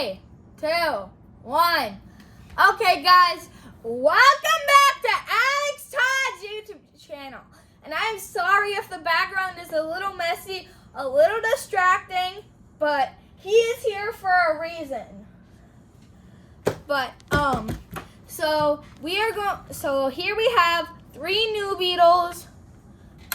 3, 2, 1. Okay, guys, welcome back to Alex Todd's YouTube channel. And I'm sorry if the background is a little messy, a little distracting, but he is here for a reason. But so here we have 3 new beetles,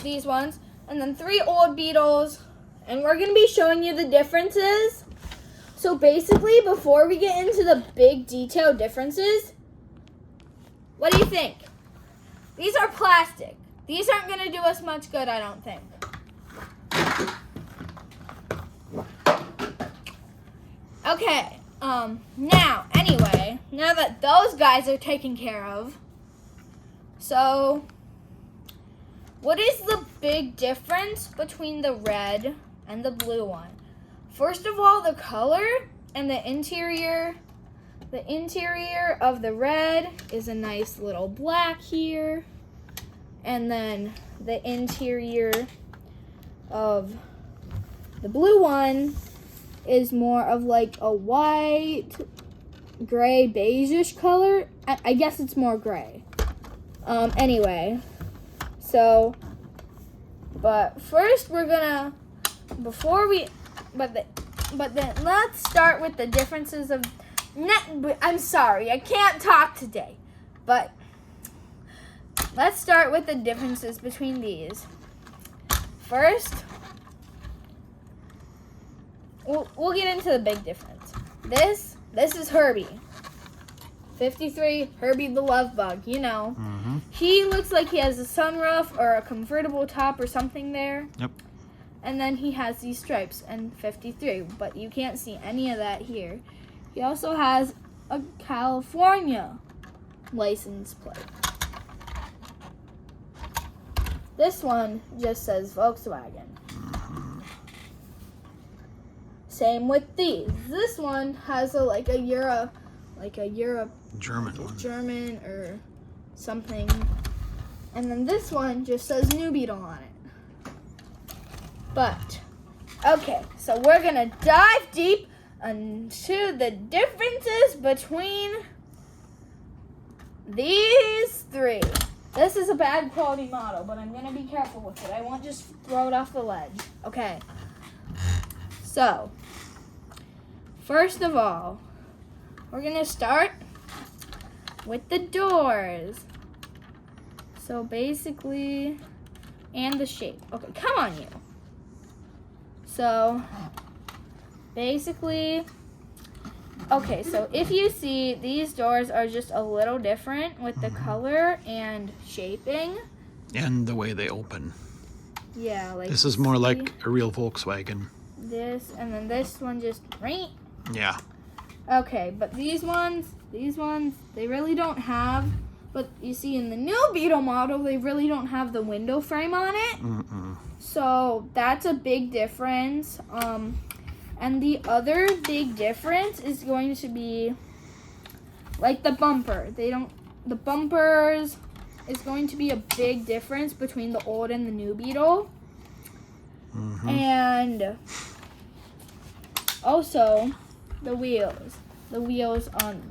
these ones, and then 3 old beetles, and we're gonna be showing you the differences. So basically, before we get into the big detailed differences, what do you think? These are plastic. These aren't gonna do us much good, I don't think. Okay, now that those guys are taken care of, so what is the big difference between the red and the blue one? First of all, the color and the interior. The interior of the red is a nice little black here. And then the interior of the blue one is more of like a white, gray, beige-ish color. I guess it's more gray. Anyway, so, but first we're gonna, but then let's start with the differences of, I'm sorry, I can't talk today, but let's start with the differences between these. First, we'll get into the big difference. This is Herbie. 53, Herbie the love bug, you know. Mm-hmm. He looks like he has a sunroof or a convertible top or something there. Yep. And then he has these stripes and 53, but you can't see any of that here. He also has a California license plate. This one just says Volkswagen. Mm-hmm. Same with these. This one has a German or something. And then this one just says New Beetle on it. But, okay, so we're gonna dive deep into the differences between these 3. This is a bad quality model, but I'm gonna be careful with it. I won't just throw it off the ledge. Okay. So, first of all, we're gonna start with the doors. So basically, and the shape. Okay, come on you. So, basically, okay, so if you see, these doors are just a little different with the color and shaping. And the way they open. Yeah, like this is more like a real Volkswagen. This, and then this one just, right? Yeah. Okay, but these ones, they really don't have, but you see in the new Beetle model, they really don't have the window frame on it. Mm-mm. So that's a big difference. And the other big difference is going to be like the bumper. The bumpers is going to be a big difference between the old and the new Beetle. Mm-hmm. And also the wheels. The wheels on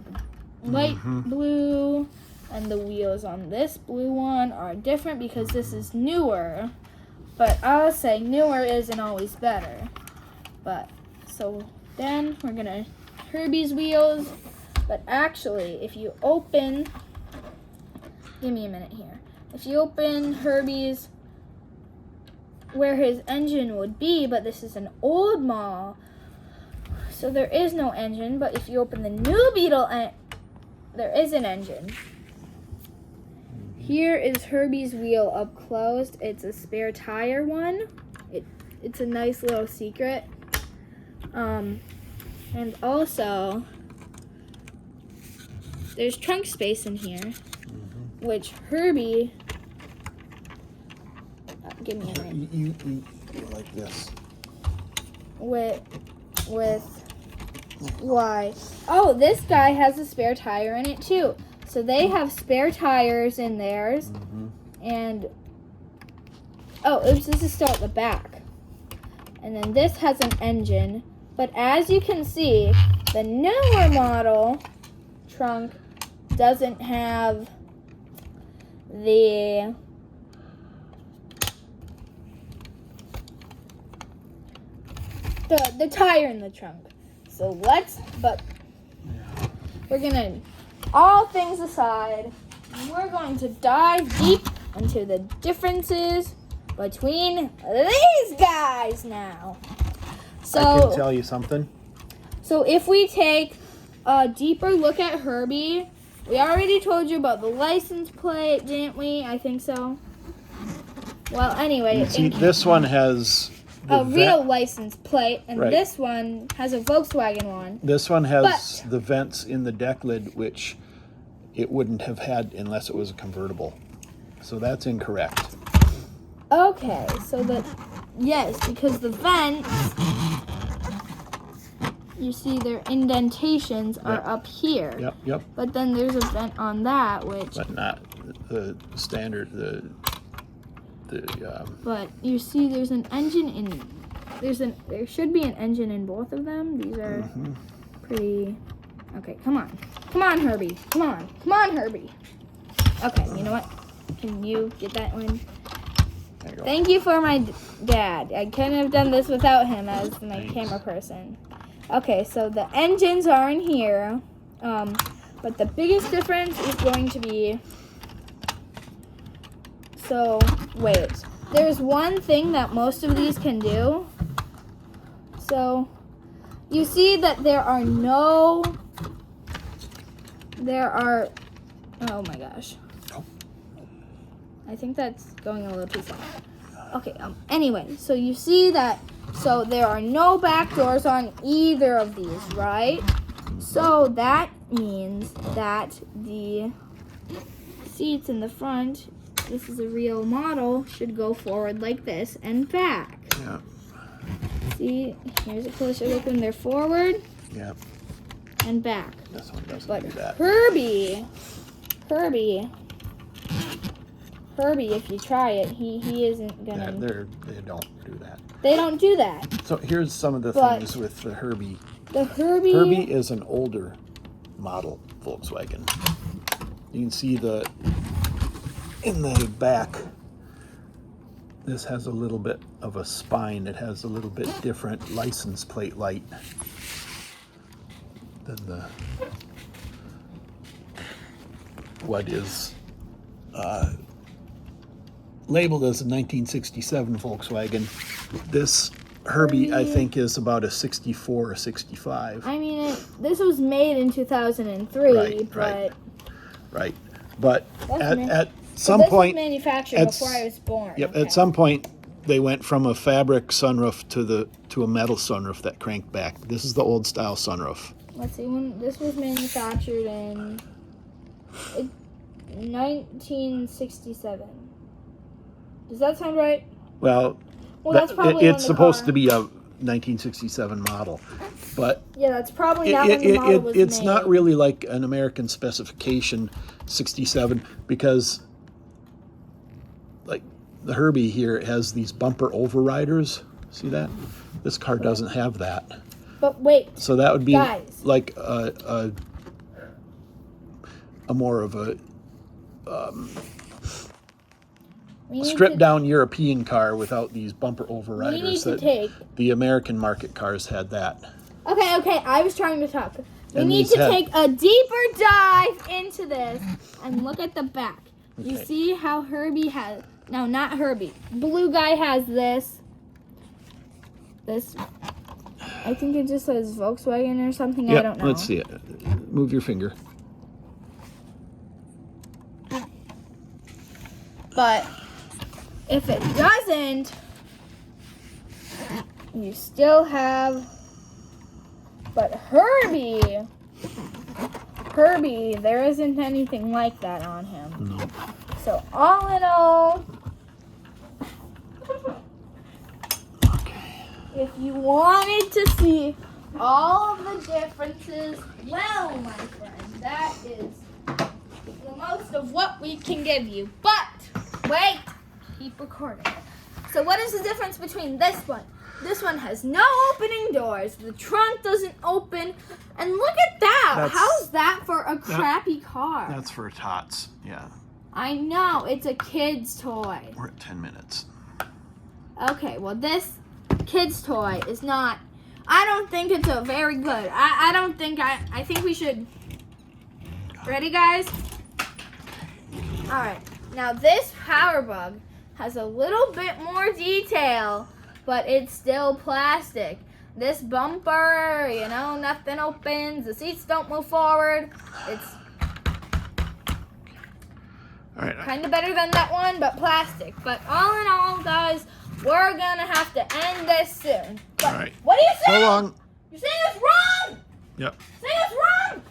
light blue and the wheels on this blue one are different because this is newer. But I'll say newer isn't always better. But, so then we're gonna Herbie's wheels. But actually, if you open, give me a minute here. If you open Herbie's, where his engine would be, but this is an old model, so there is no engine. But if you open the new Beetle, there is an engine. Here is Herbie's wheel up close. It's a spare tire one. It's a nice little secret. And also, there's trunk space in here, which Herbie, give me a minute. You like this. With why? Oh, this guy has a spare tire in it too. So they have spare tires in theirs. And, oh, oops, this is still at the back. And then this has an engine. But as you can see, The newer model trunk doesn't have the tire in the trunk. So we're gonna, all things aside, we're going to dive deep into the differences between these guys now. So I can tell you something. So if we take a deeper look at Herbie, we already told you about the license plate, didn't we? I think so. Well, anyway, You see, this one has the a real license plate, and Right. this one has a Volkswagen one. This one has the vents in the deck lid, which it wouldn't have had unless it was a convertible. So that's incorrect. Okay, so yes, because the vents, you see their indentations are Yep. up here. Yep. But then there's a vent on that, which. But not the standard, But you see, there's an engine in. There should be an engine in both of them. These are pretty. Okay, come on, Herbie, come on, Herbie. Okay, you know what? Can you get that one? there you go. Thank you for my dad. I couldn't have done this without him as my Thanks. camera person. Okay, so the engines are in here, but the biggest difference is going to be. So wait, there's one thing that most of these can do. So you see that there are. Oh my gosh. I think that's going a little too far. Okay, anyway, so you see that, so there are no back doors on either of these, right? So that means that the seats in the front, this is a real model, should go forward like this and back. Yeah. See, here's a closer look when they're forward Yeah. and back. This one doesn't But do that. Herbie, if you try it, he isn't gonna. They don't do that. They don't do that. So here's some of the But- things with the Herbie. The Herbie. Herbie is an older model Volkswagen. You can see in the back, this has a little bit of a spine. It has a little bit different license plate light than what is labeled as a 1967 Volkswagen. This Herbie, I think, is about a 64 or 65. I mean, this was made in 2003, Right, but right. Right. But That's me. at some this point, was manufactured at before I was born. yep, okay. at some point they went from a fabric sunroof to a metal sunroof that cranked back. This is the old style sunroof. Let's see, when this was manufactured in 1967. Does that sound right? Well, That's probably when it's the supposed car- to be a 1967 model, but Yeah, that's probably not when the model was it's made. not really like an American specification 67, because like the Herbie here has these bumper overriders. See that? This car doesn't have that. But wait, So that would be Guys. like a more of a we need stripped to- down European car without these bumper We need overriders. to That take. the American market cars had that. Okay, I was trying to talk. We And need these to had- take a deeper dive into this and look at the back. You Okay. see how Herbie has, no, not Herbie. Blue guy has this. This, I think it just says Volkswagen or something. I don't know. Let's see it. Move your finger. But if it doesn't, you still have. But Herbie, there isn't anything like that on him. No. So all in all, Okay. if you wanted to see all of the differences, well, my friend, that is the most of what we can give you. But wait, keep recording. So what is the difference between this one, This one has no opening doors. The trunk doesn't open. And look at that. That's- How's that for a crappy car? That's for tots. Yeah, I know. It's a kid's toy. we're at 10 minutes. Okay, well, this kid's toy is not... I don't think it's a very good. I don't think... I think we should... Ready, guys? Alright. Now, this power bug has a little bit more detail, but it's still plastic. This bumper, you know, nothing opens. The seats don't move forward. It's All right. kind of better than that one, but plastic. But all in all, guys, we're going to have to end this soon. But All right. what are you So saying? long. You're saying it's wrong! Yep. Saying it's wrong!